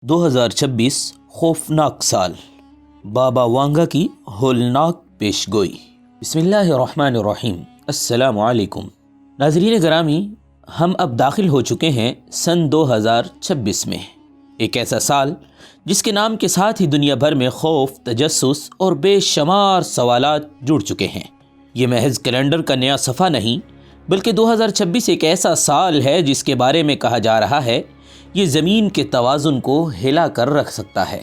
2026 خوفناک سال، بابا وانگا کی ہولناک پیش گوئی۔ بسم اللہ الرحمن الرحیم۔ السلام علیکم ناظرین گرامی، ہم اب داخل ہو چکے ہیں سن 2026 میں، ایک ایسا سال جس کے نام کے ساتھ ہی دنیا بھر میں خوف، تجسس اور بے شمار سوالات جڑ چکے ہیں۔ یہ محض کیلنڈر کا نیا صفحہ نہیں، بلکہ 2026 ایک ایسا سال ہے جس کے بارے میں کہا جا رہا ہے یہ زمین کے توازن کو ہلا کر رکھ سکتا ہے۔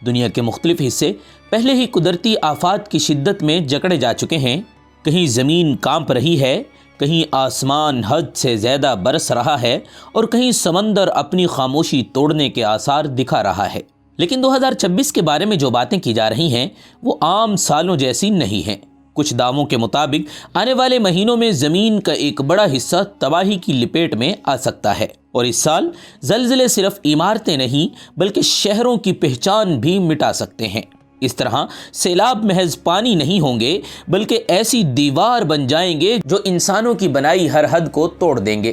دنیا کے مختلف حصے پہلے ہی قدرتی آفات کی شدت میں جکڑے جا چکے ہیں۔ کہیں زمین کانپ رہی ہے، کہیں آسمان حد سے زیادہ برس رہا ہے اور کہیں سمندر اپنی خاموشی توڑنے کے آثار دکھا رہا ہے۔ لیکن 2026 کے بارے میں جو باتیں کی جا رہی ہیں وہ عام سالوں جیسی نہیں ہیں۔ کچھ دعووں کے مطابق آنے والے مہینوں میں زمین کا ایک بڑا حصہ تباہی کی لپیٹ میں آ سکتا ہے، اور اس سال زلزلے صرف عمارتیں نہیں بلکہ شہروں کی پہچان بھی مٹا سکتے ہیں۔ اس طرح سیلاب محض پانی نہیں ہوں گے بلکہ ایسی دیوار بن جائیں گے جو انسانوں کی بنائی ہر حد کو توڑ دیں گے۔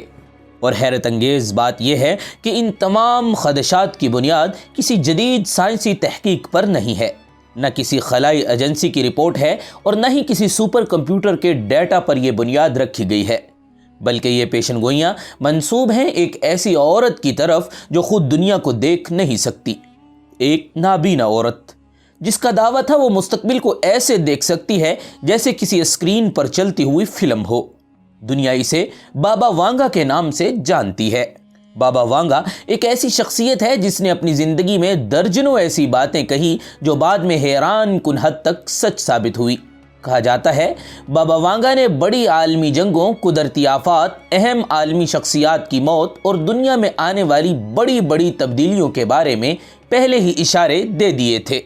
اور حیرت انگیز بات یہ ہے کہ ان تمام خدشات کی بنیاد کسی جدید سائنسی تحقیق پر نہیں ہے، نہ کسی خلائی ایجنسی کی رپورٹ ہے اور نہ ہی کسی سپر کمپیوٹر کے ڈیٹا پر یہ بنیاد رکھی گئی ہے، بلکہ یہ پیشن گوئیاں منسوب ہیں ایک ایسی عورت کی طرف جو خود دنیا کو دیکھ نہیں سکتی، ایک نابینا عورت جس کا دعویٰ تھا وہ مستقبل کو ایسے دیکھ سکتی ہے جیسے کسی اسکرین پر چلتی ہوئی فلم ہو۔ دنیا اسے بابا وانگا کے نام سے جانتی ہے۔ بابا وانگا ایک ایسی شخصیت ہے جس نے اپنی زندگی میں درجنوں ایسی باتیں کہی جو بعد میں حیران کن حد تک سچ ثابت ہوئی۔ کہا جاتا ہے بابا وانگا نے بڑی عالمی جنگوں، قدرتی آفات، اہم عالمی شخصیات کی موت اور دنیا میں آنے والی بڑی بڑی تبدیلیوں کے بارے میں پہلے ہی اشارے دے دیے تھے۔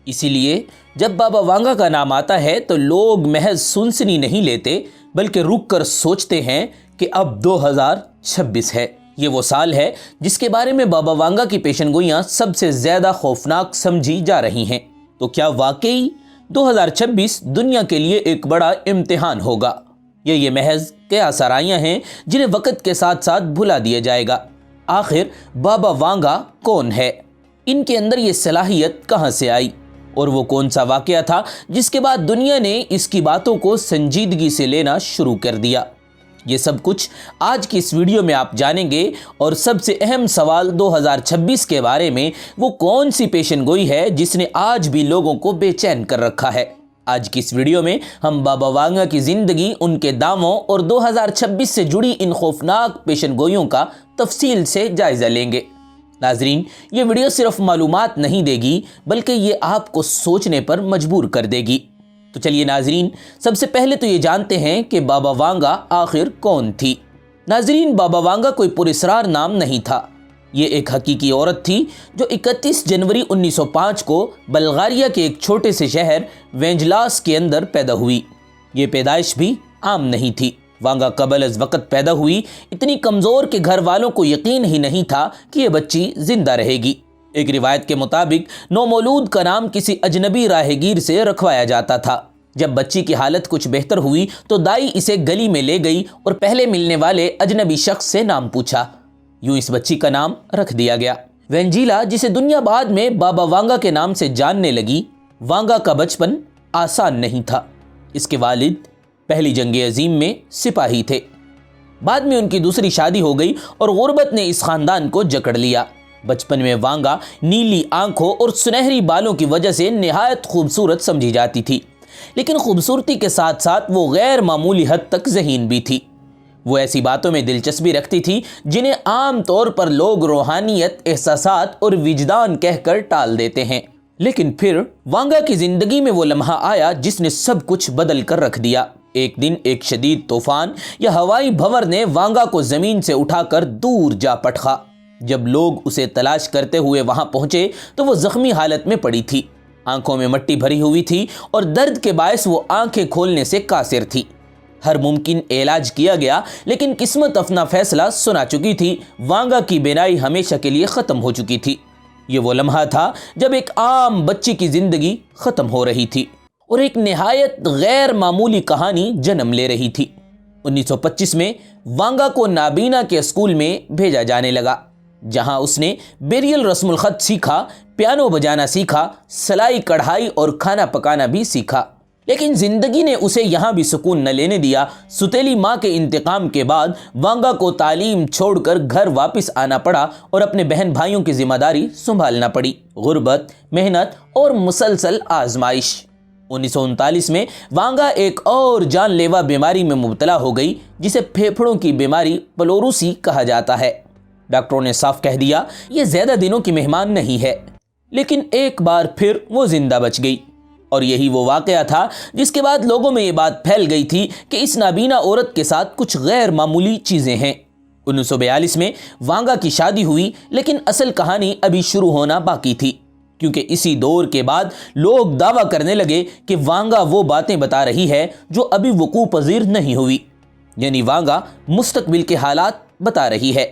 اسی لیے جب بابا وانگا کا نام آتا ہے تو لوگ محض سنسنی نہیں لیتے بلکہ رک کر سوچتے ہیں کہ اب 2026 ہے۔ یہ وہ سال ہے جس کے بارے میں بابا وانگا کی پیشن گوئیاں سب سے زیادہ خوفناک سمجھی جا رہی ہیں۔ تو کیا واقعی 2026 دنیا کے لیے ایک بڑا امتحان ہوگا، یا یہ محض قیاس آرائیاں ہیں جنہیں وقت کے ساتھ ساتھ بھلا دیا جائے گا؟ آخر بابا وانگا کون ہے؟ ان کے اندر یہ صلاحیت کہاں سے آئی؟ اور وہ کون سا واقعہ تھا جس کے بعد دنیا نے اس کی باتوں کو سنجیدگی سے لینا شروع کر دیا؟ یہ سب کچھ آج کی اس ویڈیو میں آپ جانیں گے، اور سب سے اہم سوال 2026 کے بارے میں وہ کون سی پیشن گوئی ہے جس نے آج بھی لوگوں کو بے چین کر رکھا ہے۔ آج کی اس ویڈیو میں ہم بابا وانگا کی زندگی، ان کے دعووں اور 2026 سے جڑی ان خوفناک پیشن گوئیوں کا تفصیل سے جائزہ لیں گے۔ ناظرین، یہ ویڈیو صرف معلومات نہیں دے گی بلکہ یہ آپ کو سوچنے پر مجبور کر دے گی۔ تو چلیے ناظرین، سب سے پہلے تو یہ جانتے ہیں کہ بابا وانگا آخر کون تھی۔ ناظرین، بابا وانگا کوئی پراسرار نام نہیں تھا۔ یہ ایک حقیقی عورت تھی جو 31 جنوری 1905 کو بلغاریہ کے ایک چھوٹے سے شہر وینجلاس کے اندر پیدا ہوئی۔ یہ پیدائش بھی عام نہیں تھی۔ وانگا قبل از وقت پیدا ہوئی، اتنی کمزور کہ گھر والوں کو یقین ہی نہیں تھا کہ یہ بچی زندہ رہے گی۔ ایک روایت کے مطابق نومولود کا نام کسی اجنبی راہگیر سے رکھوایا جاتا تھا۔ جب بچی کی حالت کچھ بہتر ہوئی تو دائی اسے گلی میں لے گئی اور پہلے ملنے والے اجنبی شخص سے نام پوچھا۔ یوں اس بچی کا نام رکھ دیا گیا وینجیلا، جسے دنیا بعد میں بابا وانگا کے نام سے جاننے لگی۔ وانگا کا بچپن آسان نہیں تھا۔ اس کے والد پہلی جنگ عظیم میں سپاہی تھے۔ بعد میں ان کی دوسری شادی ہو گئی اور غربت نے اس خاندان کو جکڑ لیا۔ بچپن میں وانگا نیلی آنکھوں اور سنہری بالوں کی وجہ سے نہایت خوبصورت سمجھی جاتی تھی، لیکن خوبصورتی کے ساتھ ساتھ وہ غیر معمولی حد تک ذہین بھی تھی۔ وہ ایسی باتوں میں دلچسپی رکھتی تھی جنہیں عام طور پر لوگ روحانیت، احساسات اور وجدان کہہ کر ٹال دیتے ہیں۔ لیکن پھر وانگا کی زندگی میں وہ لمحہ آیا جس نے سب کچھ بدل کر رکھ دیا۔ ایک دن ایک شدید طوفان یا ہوائی بھنور نے وانگا کو زمین سے اٹھا کر دور جا پٹخا۔ جب لوگ اسے تلاش کرتے ہوئے وہاں پہنچے تو وہ زخمی حالت میں پڑی تھی، آنکھوں میں مٹی بھری ہوئی تھی اور درد کے باعث وہ آنکھیں کھولنے سے قاصر تھی۔ ہر ممکن علاج کیا گیا لیکن قسمت اپنا فیصلہ سنا چکی تھی۔ وانگا کی بینائی ہمیشہ کے لیے ختم ہو چکی تھی۔ یہ وہ لمحہ تھا جب ایک عام بچی کی زندگی ختم ہو رہی تھی اور ایک نہایت غیر معمولی کہانی جنم لے رہی تھی۔ 1925 میں وانگا کو نابینا کے اسکول میں بھیجا جانے لگا۔ جہاں اس نے بیریل رسم الخط سیکھا، پیانو بجانا سیکھا، سلائی کڑھائی اور کھانا پکانا بھی سیکھا۔ لیکن زندگی نے اسے یہاں بھی سکون نہ لینے دیا۔ ستیلی ماں کے انتقام کے بعد وانگا کو تعلیم چھوڑ کر گھر واپس آنا پڑا اور اپنے بہن بھائیوں کی ذمہ داری سنبھالنا پڑی۔ غربت، محنت اور مسلسل آزمائش۔ 1939 میں وانگا ایک اور جان لیوا بیماری میں مبتلا ہو گئی جسے پھیپھڑوں کی بیماری پلوروسی کہا جاتا ہے۔ ڈاکٹروں نے صاف کہہ دیا یہ زیادہ دنوں کی مہمان نہیں ہے، لیکن ایک بار پھر وہ زندہ بچ گئی۔ اور یہی وہ واقعہ تھا جس کے بعد لوگوں میں یہ بات پھیل گئی تھی کہ اس نابینا عورت کے ساتھ کچھ غیر معمولی چیزیں ہیں۔ 1942 میں وانگا کی شادی ہوئی، لیکن اصل کہانی ابھی شروع ہونا باقی تھی، کیونکہ اسی دور کے بعد لوگ دعویٰ کرنے لگے کہ وانگا وہ باتیں بتا رہی ہے جو ابھی وقوع پذیر نہیں ہوئی، یعنی وانگا مستقبل کے حالات بتا رہی ہے۔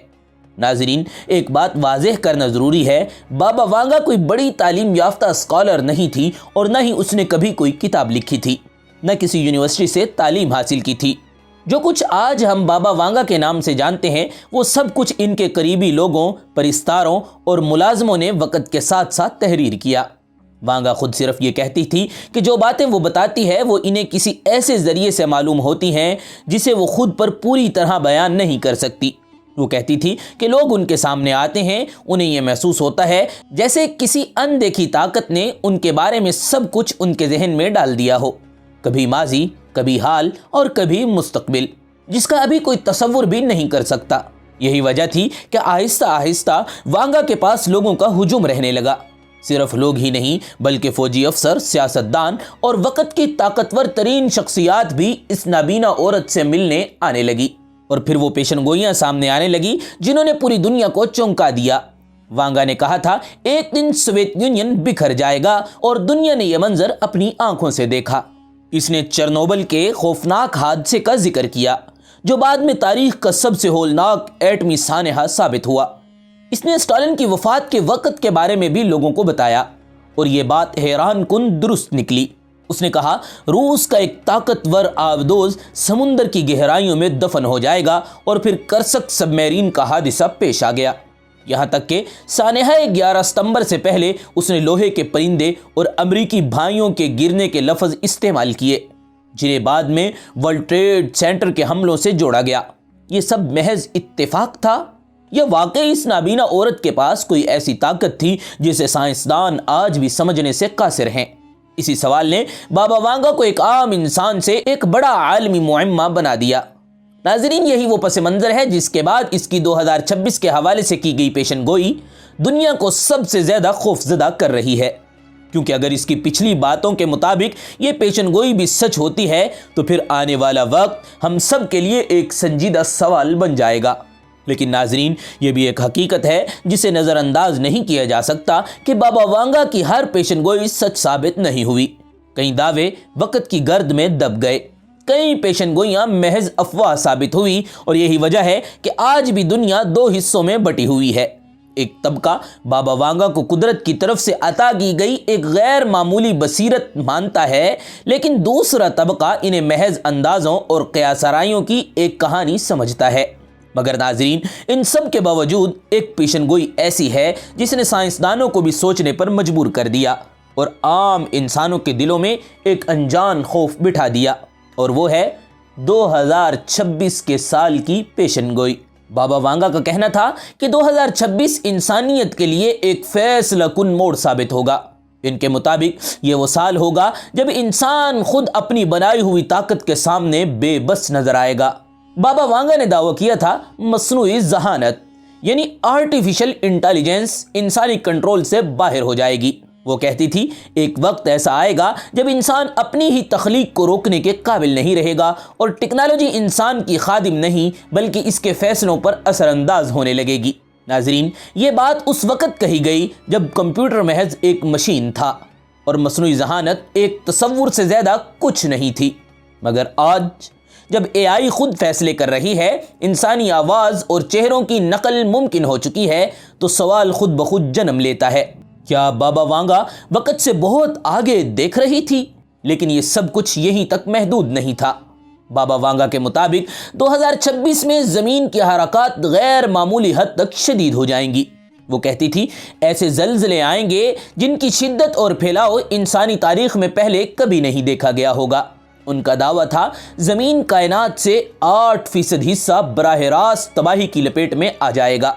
ناظرین، ایک بات واضح کرنا ضروری ہے، بابا وانگا کوئی بڑی تعلیم یافتہ اسکالر نہیں تھی اور نہ ہی اس نے کبھی کوئی کتاب لکھی تھی، نہ کسی یونیورسٹی سے تعلیم حاصل کی تھی۔ جو کچھ آج ہم بابا وانگا کے نام سے جانتے ہیں وہ سب کچھ ان کے قریبی لوگوں، پرستاروں اور ملازموں نے وقت کے ساتھ ساتھ تحریر کیا۔ وانگا خود صرف یہ کہتی تھی کہ جو باتیں وہ بتاتی ہے وہ انہیں کسی ایسے ذریعے سے معلوم ہوتی ہیں جسے وہ خود پر پوری طرح بیان نہیں کر سکتی۔ وہ کہتی تھی کہ لوگ ان کے سامنے آتے ہیں، انہیں یہ محسوس ہوتا ہے جیسے کسی اندیکھی طاقت نے ان کے بارے میں سب کچھ ان کے ذہن میں ڈال دیا ہو، کبھی ماضی، کبھی حال اور کبھی مستقبل، جس کا ابھی کوئی تصور بھی نہیں کر سکتا۔ یہی وجہ تھی کہ آہستہ آہستہ وانگا کے پاس لوگوں کا ہجوم رہنے لگا۔ صرف لوگ ہی نہیں بلکہ فوجی افسر، سیاستدان اور وقت کی طاقتور ترین شخصیات بھی اس نابینا عورت سے ملنے آنے لگی، اور پھر وہ پیشن گوئیاں سامنے آنے لگی جنہوں نے پوری دنیا کو چونکا دیا۔ وانگا نے کہا تھا ایک دن سوویت یونین بکھر جائے گا، اور دنیا نے یہ منظر اپنی آنکھوں سے دیکھا۔ اس نے چرنوبل کے خوفناک حادثے کا ذکر کیا جو بعد میں تاریخ کا سب سے ہولناک ایٹمی سانحہ ثابت ہوا۔ اس نے اسٹالن کی وفات کے وقت کے بارے میں بھی لوگوں کو بتایا، اور یہ بات حیران کن درست نکلی۔ اس نے کہا روس کا ایک طاقتور آبدوز سمندر کی گہرائیوں میں دفن ہو جائے گا، اور پھر کرسک سب میرین کا حادثہ پیش آ گیا۔ یہاں تک کہ سانحہ 11 ستمبر سے پہلے اس نے لوہے کے پرندے اور امریکی بھائیوں کے گرنے کے لفظ استعمال کیے، جنہیں بعد میں ورلڈ ٹریڈ سینٹر کے حملوں سے جوڑا گیا۔ یہ سب محض اتفاق تھا یا واقعی اس نابینا عورت کے پاس کوئی ایسی طاقت تھی جسے سائنسدان آج بھی سمجھنے سے قاصر ہیں؟ اسی سوال نے بابا وانگا کو ایک عام انسان سے ایک بڑا عالمی معمہ بنا دیا۔ ناظرین، یہی وہ پس منظر ہے جس کے بعد اس کی 2026 کے حوالے سے کی گئی پیشن گوئی دنیا کو سب سے زیادہ خوفزدہ کر رہی ہے، کیونکہ اگر اس کی پچھلی باتوں کے مطابق یہ پیشن گوئی بھی سچ ہوتی ہے تو پھر آنے والا وقت ہم سب کے لیے ایک سنجیدہ سوال بن جائے گا۔ لیکن ناظرین، یہ بھی ایک حقیقت ہے جسے نظر انداز نہیں کیا جا سکتا کہ بابا وانگا کی ہر پیشن گوئی سچ ثابت نہیں ہوئی۔ کئی دعوے وقت کی گرد میں دب گئے، کئی پیشن گوئیاں محض افواہ ثابت ہوئی، اور یہی وجہ ہے کہ آج بھی دنیا دو حصوں میں بٹی ہوئی ہے۔ ایک طبقہ بابا وانگا کو قدرت کی طرف سے عطا کی گئی ایک غیر معمولی بصیرت مانتا ہے، لیکن دوسرا طبقہ انہیں محض اندازوں اور قیاس آرائیوں کی ایک کہانی سمجھتا ہے۔ مگر ناظرین، ان سب کے باوجود ایک پیشن گوئی ایسی ہے جس نے سائنسدانوں کو بھی سوچنے پر مجبور کر دیا اور عام انسانوں کے دلوں میں ایک انجان خوف بٹھا دیا، اور وہ ہے 2026 کے سال کی پیشن گوئی۔ بابا وانگا کا کہنا تھا کہ 2026 انسانیت کے لیے ایک فیصلہ کن موڑ ثابت ہوگا۔ ان کے مطابق یہ وہ سال ہوگا جب انسان خود اپنی بنائی ہوئی طاقت کے سامنے بے بس نظر آئے گا۔ بابا وانگا نے دعویٰ کیا تھا مصنوعی ذہانت یعنی آرٹیفیشل انٹیلیجنس انسانی کنٹرول سے باہر ہو جائے گی۔ وہ کہتی تھی ایک وقت ایسا آئے گا جب انسان اپنی ہی تخلیق کو روکنے کے قابل نہیں رہے گا، اور ٹیکنالوجی انسان کی خادم نہیں بلکہ اس کے فیصلوں پر اثر انداز ہونے لگے گی۔ ناظرین، یہ بات اس وقت کہی گئی جب کمپیوٹر محض ایک مشین تھا اور مصنوعی ذہانت ایک تصور سے زیادہ کچھ نہیں تھی۔ مگر آج جب اے آئی خود فیصلے کر رہی ہے، انسانی آواز اور چہروں کی نقل ممکن ہو چکی ہے، تو سوال خود بخود جنم لیتا ہے، کیا بابا وانگا وقت سے بہت آگے دیکھ رہی تھی؟ لیکن یہ سب کچھ یہیں تک محدود نہیں تھا۔ بابا وانگا کے مطابق 2026 میں زمین کی حرکات غیر معمولی حد تک شدید ہو جائیں گی۔ وہ کہتی تھی ایسے زلزلے آئیں گے جن کی شدت اور پھیلاؤ انسانی تاریخ میں پہلے کبھی نہیں دیکھا گیا ہوگا۔ ان کا دعویٰ تھا زمین کائنات سے 8% حصہ براہ راست تباہی کی لپیٹ میں آ جائے گا۔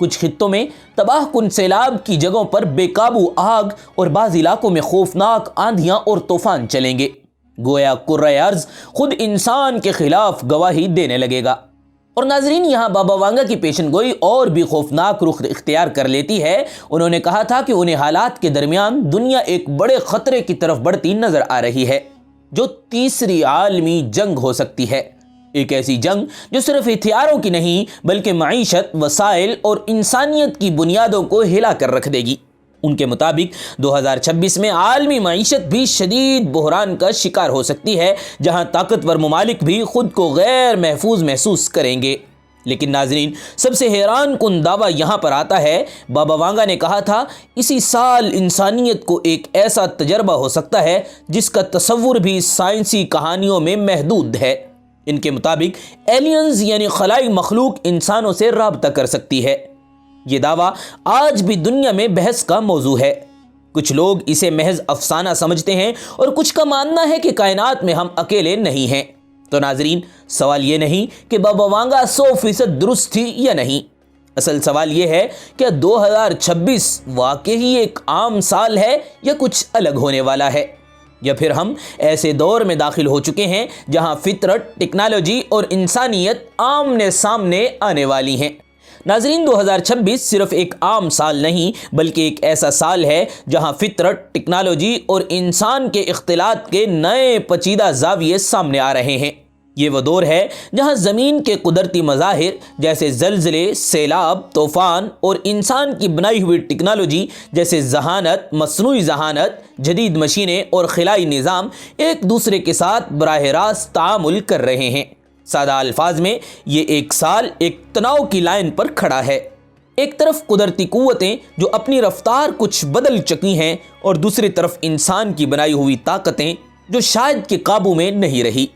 کچھ خطوں میں تباہ کن سیلاب کی جگہوں پر بے قابو آگ اور بعض علاقوں میں خوفناک آندھیاں اور طوفان چلیں گے۔ گویا کرۂ ارض خود انسان کے خلاف گواہی دینے لگے گا۔ اور ناظرین، یہاں بابا وانگا کی پیشن گوئی اور بھی خوفناک رخ اختیار کر لیتی ہے۔ انہوں نے کہا تھا کہ انہیں حالات کے درمیان دنیا ایک بڑے خطرے کی طرف بڑھتی نظر آ رہی ہے جو تیسری عالمی جنگ ہو سکتی ہے۔ ایک ایسی جنگ جو صرف ہتھیاروں کی نہیں بلکہ معیشت، وسائل اور انسانیت کی بنیادوں کو ہلا کر رکھ دے گی۔ ان کے مطابق 2026 میں عالمی معیشت بھی شدید بحران کا شکار ہو سکتی ہے، جہاں طاقتور ممالک بھی خود کو غیر محفوظ محسوس کریں گے۔ لیکن ناظرین، سب سے حیران کن دعویٰ یہاں پر آتا ہے۔ بابا وانگا نے کہا تھا اسی سال انسانیت کو ایک ایسا تجربہ ہو سکتا ہے جس کا تصور بھی سائنسی کہانیوں میں محدود ہے۔ ان کے مطابق ایلینز یعنی خلائی مخلوق انسانوں سے رابطہ کر سکتی ہے۔ یہ دعویٰ آج بھی دنیا میں بحث کا موضوع ہے۔ کچھ لوگ اسے محض افسانہ سمجھتے ہیں اور کچھ کا ماننا ہے کہ کائنات میں ہم اکیلے نہیں ہیں۔ تو ناظرین، سوال یہ نہیں کہ بابا وانگا 100% درست تھی یا نہیں، اصل سوال یہ ہے کہ 2026 واقعی ایک عام سال ہے یا کچھ الگ ہونے والا ہے، یا پھر ہم ایسے دور میں داخل ہو چکے ہیں جہاں فطرت، ٹیکنالوجی اور انسانیت آمنے سامنے آنے والی ہیں۔ ناظرین، 2026 صرف ایک عام سال نہیں بلکہ ایک ایسا سال ہے جہاں فطرت، ٹیکنالوجی اور انسان کے اختلاط کے نئے پیچیدہ زاویے سامنے آ رہے ہیں۔ یہ وہ دور ہے جہاں زمین کے قدرتی مظاہر جیسے زلزلے، سیلاب، طوفان اور انسان کی بنائی ہوئی ٹیکنالوجی جیسے ذہانت، مصنوعی ذہانت، جدید مشینیں اور خلائی نظام ایک دوسرے کے ساتھ براہ راست تعامل کر رہے ہیں۔ سادہ الفاظ میں یہ ایک سال ایک تناؤ کی لائن پر کھڑا ہے۔ ایک طرف قدرتی قوتیں جو اپنی رفتار کچھ بدل چکی ہیں اور دوسری طرف انسان کی بنائی ہوئی طاقتیں جو شاید کہ قابو میں نہیں رہی۔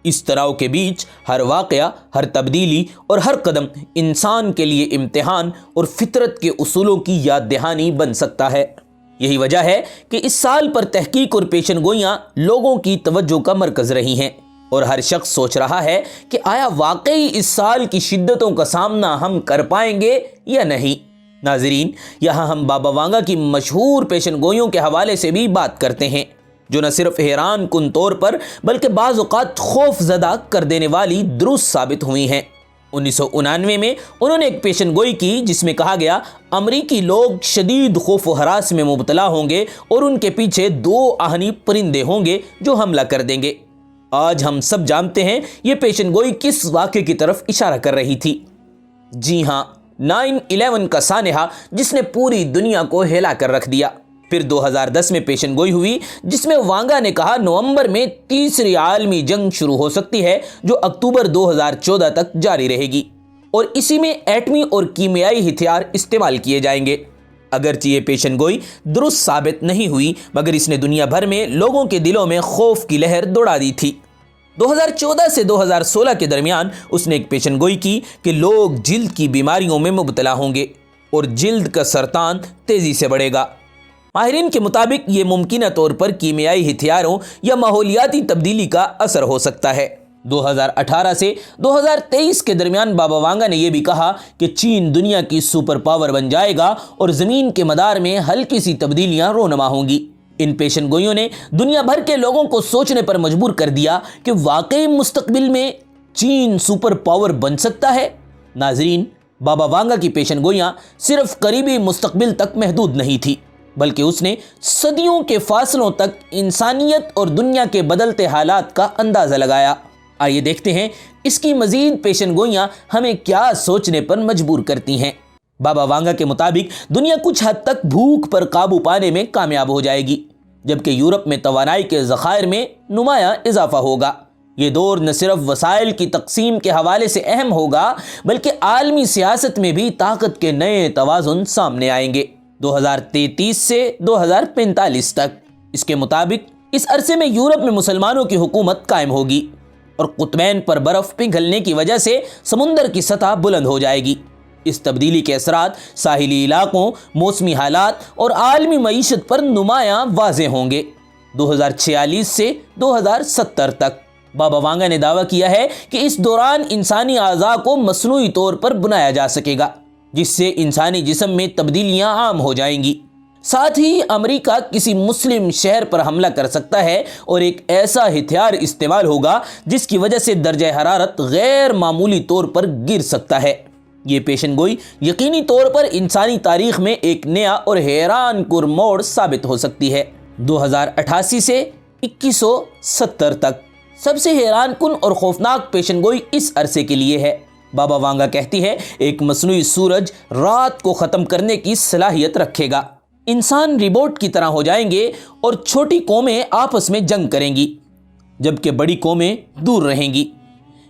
اس تناؤ کے بیچ ہر واقعہ، ہر تبدیلی اور ہر قدم انسان کے لیے امتحان اور فطرت کے اصولوں کی یاد دہانی بن سکتا ہے۔ یہی وجہ ہے کہ اس سال پر تحقیق اور پیشن گوئیاں لوگوں کی توجہ کا مرکز رہی ہیں، اور ہر شخص سوچ رہا ہے کہ آیا واقعی اس سال کی شدتوں کا سامنا ہم کر پائیں گے یا نہیں۔ ناظرین، یہاں ہم بابا وانگا کی مشہور پیشن گوئیوں کے حوالے سے بھی بات کرتے ہیں جو نہ صرف حیران کن طور پر بلکہ بعض اوقات خوف زدہ کر دینے والی درست ثابت ہوئی ہیں۔ 1999 میں انہوں نے ایک پیشن گوئی کی جس میں کہا گیا امریکی لوگ شدید خوف و ہراس میں مبتلا ہوں گے اور ان کے پیچھے 2 آہنی پرندے ہوں گے جو حملہ کر دیں گے۔ آج ہم سب جانتے ہیں یہ پیشن گوئی کس واقعے کی طرف اشارہ کر رہی تھی۔ جی ہاں، 9/11 کا سانحہ جس نے پوری دنیا کو ہلا کر رکھ دیا۔ پھر 2010 میں پیشن گوئی ہوئی جس میں وانگا نے کہا نومبر میں تیسری عالمی جنگ شروع ہو سکتی ہے جو اکتوبر 2014 تک جاری رہے گی، اور اسی میں ایٹمی اور کیمیائی ہتھیار استعمال کیے جائیں گے۔ اگرچہ یہ پیشن گوئی درست ثابت نہیں ہوئی مگر اس نے دنیا بھر میں لوگوں کے دلوں میں خوف کی لہر دوڑا دی تھی۔ 2014 سے 2016 کے درمیان اس نے ایک پیشن گوئی کی کہ لوگ جلد کی بیماریوں میں مبتلا ہوں گے اور جلد کا سرطان تیزی سے بڑھے گا۔ ماہرین کے مطابق یہ ممکنہ طور پر کیمیائی ہتھیاروں یا ماحولیاتی تبدیلی کا اثر ہو سکتا ہے۔ 2018 سے 2023 کے درمیان بابا وانگا نے یہ بھی کہا کہ چین دنیا کی سپر پاور بن جائے گا اور زمین کے مدار میں ہلکی سی تبدیلیاں رونما ہوں گی۔ ان پیشن گوئیوں نے دنیا بھر کے لوگوں کو سوچنے پر مجبور کر دیا کہ واقعی مستقبل میں چین سپر پاور بن سکتا ہے۔ ناظرین، بابا وانگا کی پیشن گوئیاں صرف قریبی مستقبل تک محدود نہیں تھی بلکہ اس نے صدیوں کے فاصلوں تک انسانیت اور دنیا کے بدلتے حالات کا اندازہ لگایا۔ آئیے دیکھتے ہیں اس کی مزید پیشن گوئیاں ہمیں کیا سوچنے پر مجبور کرتی ہیں۔ بابا وانگا کے مطابق دنیا کچھ حد تک بھوک پر قابو پانے میں کامیاب ہو جائے گی جبکہ یورپ میں توانائی کے ذخائر میں نمایاں اضافہ ہوگا۔ یہ دور نہ صرف وسائل کی تقسیم کے حوالے سے اہم ہوگا بلکہ عالمی سیاست میں بھی طاقت کے نئے توازن سامنے آئیں گے۔ 2033 سے 2045 تک اس کے مطابق اس عرصے میں یورپ میں مسلمانوں کی حکومت قائم ہوگی اور قطبین پر برف پگھلنے کی وجہ سے سمندر کی سطح بلند ہو جائے گی۔ اس تبدیلی کے اثرات ساحلی علاقوں، موسمی حالات اور عالمی معیشت پر نمایاں واضح ہوں گے۔ 2046 سے 2070 تک بابا وانگا نے دعویٰ کیا ہے کہ اس دوران انسانی اعضاء کو مصنوعی طور پر بنایا جا سکے گا، جس سے انسانی جسم میں تبدیلیاں عام ہو جائیں گی۔ ساتھ ہی امریکہ کسی مسلم شہر پر حملہ کر سکتا ہے اور ایک ایسا ہتھیار استعمال ہوگا جس کی وجہ سے درجہ حرارت غیر معمولی طور پر گر سکتا ہے۔ یہ پیشن گوئی یقینی طور پر انسانی تاریخ میں ایک نیا اور حیران کن موڑ ثابت ہو سکتی ہے۔ 2088 سے 2170 تک سب سے حیران کن اور خوفناک پیشن گوئی اس عرصے کے لیے ہے۔ بابا وانگا کہتی ہے ایک مصنوعی سورج رات کو ختم کرنے کی صلاحیت رکھے گا۔ انسان ریبوٹ کی طرح ہو جائیں گے اور چھوٹی قومیں آپس میں جنگ کریں گی جبکہ بڑی قومیں دور رہیں گی۔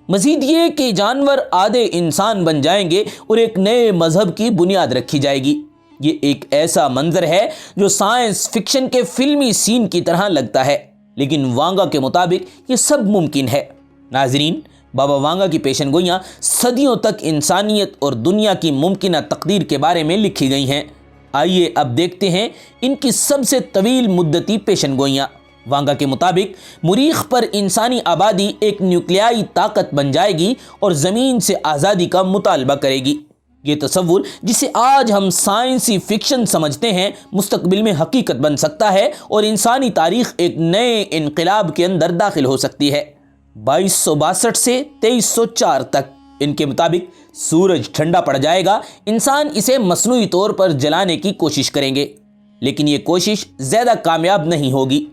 مزید یہ کہ جانور آدھے انسان بن جائیں گے اور ایک نئے مذہب کی بنیاد رکھی جائے گی۔ یہ ایک ایسا منظر ہے جو سائنس فکشن کے فلمی سین کی طرح لگتا ہے، لیکن وانگا کے مطابق یہ سب ممکن ہے۔ ناظرین، بابا وانگا کی پیشن گوئیاں صدیوں تک انسانیت اور دنیا کی ممکنہ تقدیر کے بارے میں لکھی گئی ہیں۔ آئیے اب دیکھتے ہیں ان کی سب سے طویل مدتی پیشن گوئیاں۔ وانگا کے مطابق مریخ پر انسانی آبادی ایک نیوکلیائی طاقت بن جائے گی اور زمین سے آزادی کا مطالبہ کرے گی۔ یہ تصور جسے آج ہم سائنسی فکشن سمجھتے ہیں مستقبل میں حقیقت بن سکتا ہے اور انسانی تاریخ ایک نئے انقلاب کے اندر داخل ہو سکتی ہے۔ 2262 سے 2304 تک ان کے مطابق سورج ٹھنڈا پڑ جائے گا، انسان اسے مصنوعی طور پر جلانے کی کوشش کریں گے، لیکن یہ کوشش زیادہ کامیاب نہیں ہوگی۔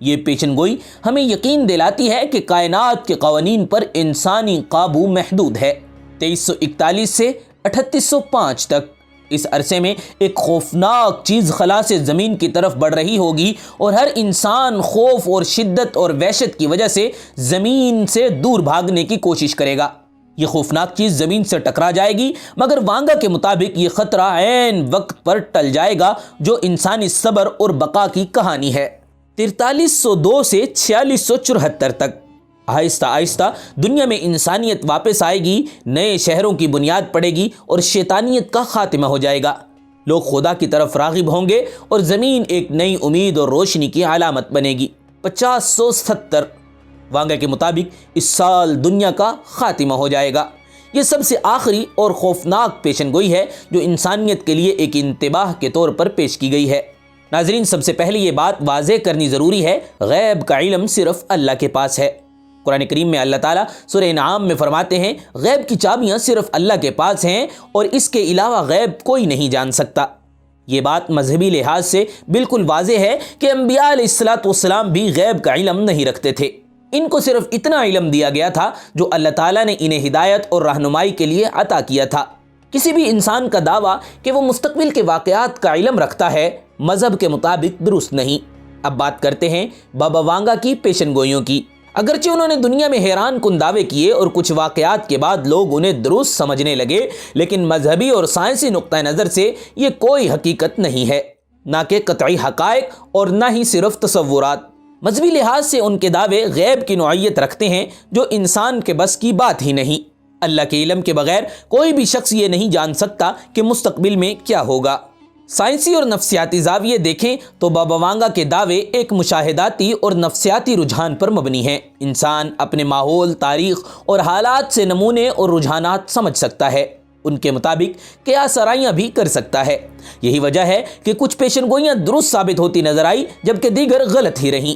یہ پیشن گوئی ہمیں یقین دلاتی ہے کہ کائنات کے قوانین پر انسانی قابو محدود ہے۔ 2341 سے 3805 تک اس عرصے میں ایک خوفناک چیز خلا سے زمین کی طرف بڑھ رہی ہوگی اور ہر انسان خوف اور شدت اور وحشت کی وجہ سے زمین سے دور بھاگنے کی کوشش کرے گا۔ یہ خوفناک چیز زمین سے ٹکرا جائے گی، مگر وانگا کے مطابق یہ خطرہ عین وقت پر ٹل جائے گا، جو انسانی صبر اور بقا کی کہانی ہے۔ 4302 سے 4674 تک آہستہ آہستہ دنیا میں انسانیت واپس آئے گی، نئے شہروں کی بنیاد پڑے گی اور شیطانیت کا خاتمہ ہو جائے گا۔ لوگ خدا کی طرف راغب ہوں گے اور زمین ایک نئی امید اور روشنی کی علامت بنے گی۔ 5070 وانگا کے مطابق اس سال دنیا کا خاتمہ ہو جائے گا۔ یہ سب سے آخری اور خوفناک پیشن گوئی ہے جو انسانیت کے لیے ایک انتباہ کے طور پر پیش کی گئی ہے۔ ناظرین، سب سے پہلے یہ بات واضح کرنی ضروری ہے، غیب کا علم صرف اللہ کے پاس ہے۔ قرآن کریم میں اللہ تعالیٰ سورہ انعام میں فرماتے ہیں غیب کی چابیاں صرف اللہ کے پاس ہیں اور اس کے علاوہ غیب کوئی نہیں جان سکتا۔ یہ بات مذہبی لحاظ سے بالکل واضح ہے کہ انبیاء علیہ السلام بھی غیب کا علم نہیں رکھتے تھے۔ ان کو صرف اتنا علم دیا گیا تھا جو اللہ تعالیٰ نے انہیں ہدایت اور رہنمائی کے لیے عطا کیا تھا۔ کسی بھی انسان کا دعویٰ کہ وہ مستقبل کے واقعات کا علم رکھتا ہے مذہب کے مطابق درست نہیں۔ اب بات کرتے ہیں بابا وانگا کی پیشن گوئیوں کی۔ اگرچہ انہوں نے دنیا میں حیران کن دعوے کیے اور کچھ واقعات کے بعد لوگ انہیں درست سمجھنے لگے، لیکن مذہبی اور سائنسی نقطہ نظر سے یہ کوئی حقیقت نہیں ہے، نہ کہ قطعی حقائق اور نہ ہی صرف تصورات۔ مذہبی لحاظ سے ان کے دعوے غیب کی نوعیت رکھتے ہیں جو انسان کے بس کی بات ہی نہیں۔ اللہ کے علم کے بغیر کوئی بھی شخص یہ نہیں جان سکتا کہ مستقبل میں کیا ہوگا۔ سائنسی اور نفسیاتی زاویے دیکھیں تو بابا وانگا کے دعوے ایک مشاہداتی اور نفسیاتی رجحان پر مبنی ہیں۔ انسان اپنے ماحول، تاریخ اور حالات سے نمونے اور رجحانات سمجھ سکتا ہے، ان کے مطابق قیاس آرائیاں بھی کر سکتا ہے۔ یہی وجہ ہے کہ کچھ پیشن گوئیاں درست ثابت ہوتی نظر آئی جبکہ دیگر غلط ہی رہیں۔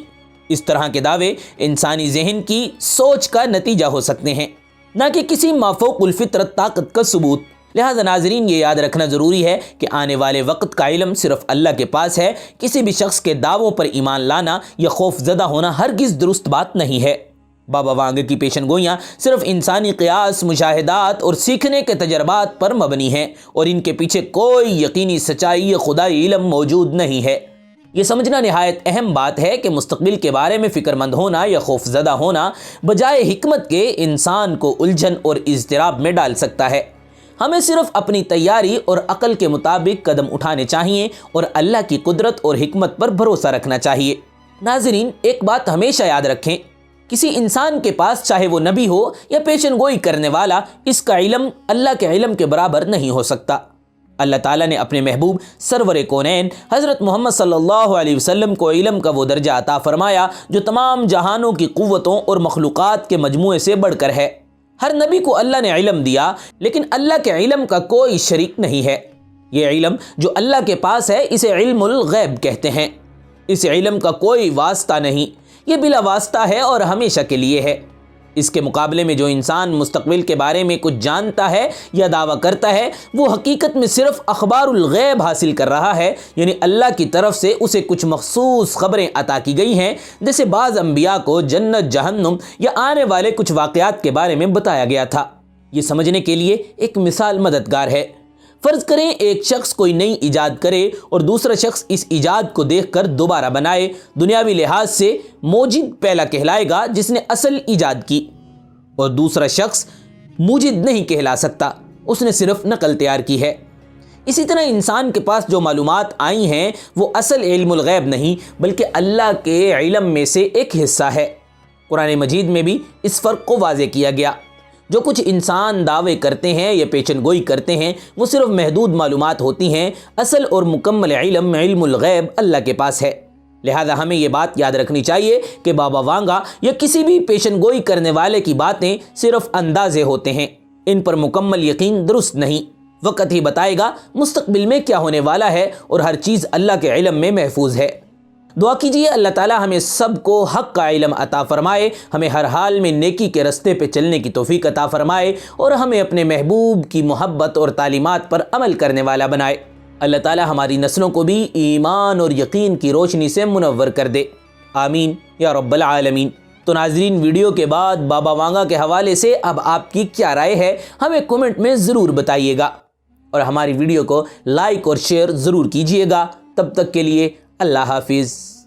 اس طرح کے دعوے انسانی ذہن کی سوچ کا نتیجہ ہو سکتے ہیں، نہ کہ کسی مافوق الفطرت طاقت کا ثبوت۔ لہذا ناظرین، یہ یاد رکھنا ضروری ہے کہ آنے والے وقت کا علم صرف اللہ کے پاس ہے۔ کسی بھی شخص کے دعووں پر ایمان لانا یا خوف زدہ ہونا ہرگز درست بات نہیں ہے۔ بابا وانگا کی پیشن گوئیاں صرف انسانی قیاس، مشاہدات اور سیکھنے کے تجربات پر مبنی ہیں اور ان کے پیچھے کوئی یقینی سچائی یا خدائی علم موجود نہیں ہے۔ یہ سمجھنا نہایت اہم بات ہے کہ مستقبل کے بارے میں فکر مند ہونا یا خوف زدہ ہونا بجائے حکمت کے انسان کو الجھن اور اضطراب میں ڈال سکتا ہے۔ ہمیں صرف اپنی تیاری اور عقل کے مطابق قدم اٹھانے چاہیے اور اللہ کی قدرت اور حکمت پر بھروسہ رکھنا چاہیے۔ ناظرین، ایک بات ہمیشہ یاد رکھیں، کسی انسان کے پاس چاہے وہ نبی ہو یا پیشن گوئی کرنے والا، اس کا علم اللہ کے علم کے برابر نہیں ہو سکتا۔ اللہ تعالیٰ نے اپنے محبوب سرور کونین حضرت محمد صلی اللہ علیہ وسلم کو علم کا وہ درجہ عطا فرمایا جو تمام جہانوں کی قوتوں اور مخلوقات کے مجموعے سے بڑھ کر ہے۔ ہر نبی کو اللہ نے علم دیا، لیکن اللہ کے علم کا کوئی شریک نہیں ہے۔ یہ علم جو اللہ کے پاس ہے اسے علم الغیب کہتے ہیں۔ اس علم کا کوئی واسطہ نہیں، یہ بلا واسطہ ہے اور ہمیشہ کے لیے ہے۔ اس کے مقابلے میں جو انسان مستقبل کے بارے میں کچھ جانتا ہے یا دعویٰ کرتا ہے، وہ حقیقت میں صرف اخبار الغیب حاصل کر رہا ہے، یعنی اللہ کی طرف سے اسے کچھ مخصوص خبریں عطا کی گئی ہیں، جیسے بعض انبیاء کو جنت، جہنم یا آنے والے کچھ واقعات کے بارے میں بتایا گیا تھا۔ یہ سمجھنے کے لیے ایک مثال مددگار ہے۔ فرض کریں ایک شخص کوئی نئی ایجاد کرے اور دوسرا شخص اس ایجاد کو دیکھ کر دوبارہ بنائے۔ دنیاوی لحاظ سے موجد پہلا کہلائے گا جس نے اصل ایجاد کی، اور دوسرا شخص موجد نہیں کہلا سکتا، اس نے صرف نقل تیار کی ہے۔ اسی طرح انسان کے پاس جو معلومات آئی ہیں وہ اصل علم الغیب نہیں بلکہ اللہ کے علم میں سے ایک حصہ ہے۔ قرآن مجید میں بھی اس فرق کو واضح کیا گیا۔ جو کچھ انسان دعوے کرتے ہیں یا پیشن گوئی کرتے ہیں وہ صرف محدود معلومات ہوتی ہیں، اصل اور مکمل علم علم الغیب اللہ کے پاس ہے۔ لہذا ہمیں یہ بات یاد رکھنی چاہیے کہ بابا وانگا یا کسی بھی پیشن گوئی کرنے والے کی باتیں صرف اندازے ہوتے ہیں، ان پر مکمل یقین درست نہیں۔ وقت ہی بتائے گا مستقبل میں کیا ہونے والا ہے، اور ہر چیز اللہ کے علم میں محفوظ ہے۔ دعا کیجیے اللہ تعالیٰ ہمیں سب کو حق کا علم عطا فرمائے، ہمیں ہر حال میں نیکی کے رستے پہ چلنے کی توفیق عطا فرمائے، اور ہمیں اپنے محبوب کی محبت اور تعلیمات پر عمل کرنے والا بنائے۔ اللہ تعالیٰ ہماری نسلوں کو بھی ایمان اور یقین کی روشنی سے منور کر دے، آمین یا رب العالمین۔ تو ناظرین، ویڈیو کے بعد بابا وانگا کے حوالے سے اب آپ کی کیا رائے ہے ہمیں کومنٹ میں ضرور بتائیے گا، اور ہماری ویڈیو کو لائک اور شیئر ضرور کیجیے گا۔ تب تک کے لیے اللہ حافظ۔